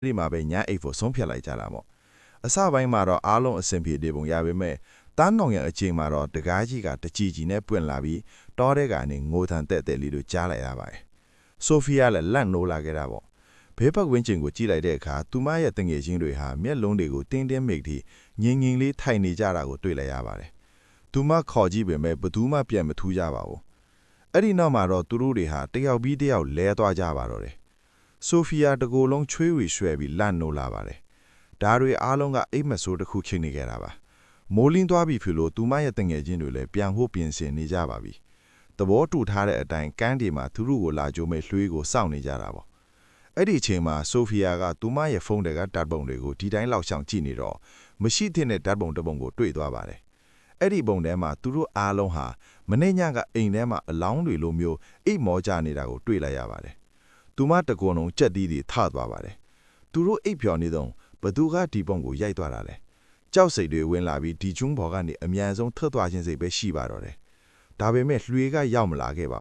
ဒီမှာပဲညာအိတ်ဖို့ဆုံးဖြတ်လိုက်ကြတာပေါ့အစပိုင်းမှာတော့အားလုံးအဆင်ပြေနေပုံရပေမဲ့တန်းတော်ရဲ့အချိန်မှာတော့တကားကြီးကတချီကြီးနဲ့ပွင့်လာပြီးတောတဲ့ကနေငိုထန်တဲ့လေးတို့ကြားလိုက်ရပါတယ်ဆိုဖီယာလည်းလန့်နိုးလာခဲ့တာပေါ့ဘေးပတ်ဝန်းကျင်ကိုကြည့်လိုက်တဲ့အခါသူမရဲ့တငယ်ချင်းတွေဟာမျက်လုံးတွေကိုတင်းတင်းမိတ်ထိငင်ငင်လေးထိုင်နေကြတာကိုတွေ့လိုက်ရပါတယ်သူမခေါ်ကြည့်ပေမဲ့ဘသူမှပြန်မထူးကြပါဘူးအဲ့ဒီနောက်မှာတော့သူတို့တွေဟာတယောက်ပြီးတယောက်လဲသွားကြပါတော့တယ်ဆိုဖီယာတကိုယ်လုံးချွေးဝေရွှဲပြီးလန့်နိုးလာပါတယ်ဒါတွေအားလုံးကအိမ်မဆိုးတစ်ခုချိန်နေကြတာပါမိုးလင်းသွားပြီဖြစ်လို့သူမရဲ့တငယ်ချင်းတွေလည်းပြန်ဖို့ပြင်ဆင်နေကြပါပြီသဘောတူထားတဲ့အတိုင်းကန်းဒီမှာသူတို့ကိုလာကြိုမဲ့လွှေးကိုစောင့်နေကြတာပေါ့အဲ့ဒီအချိန်မှာဆိုဖီယာကသူမရဲ့ဖုန်းတွေကဓာတ်ပုံတွေကိုဒီတိုင်းလောက်ဆောင်ကြည့်နေတော့မရှိတဲ့ဓာတ်ပုံတစ်ပုံကိုတွေ့သွားပါတယ်အဲ့ဒီပုံထဲမှာသူတို့အားလုံးဟာမနေ့ညကအိမ်ထဲမှာအလောင်းတွေလိုမျိုးအိတ်မောကြနေတာကိုတွေ့လိုက်ရပါတယ်သူမတကွန်လုံးကြက်သီးတွေထသွားပါတယ်သူတို့အိတ်ဖြော်နေတော့ဘသူကဒီပုံကိုရိုက်သွားတာလဲကြောက်စိတ်တွေဝင်လာပြီးဒီကျွန်းဘော်ကနေအမြန်ဆုံးထွက်သွားခြင်းစိတ်ပဲရှိပါတော့တယ်ဒါပေမဲ့လွှေကရောက်မလာခဲ့ပါ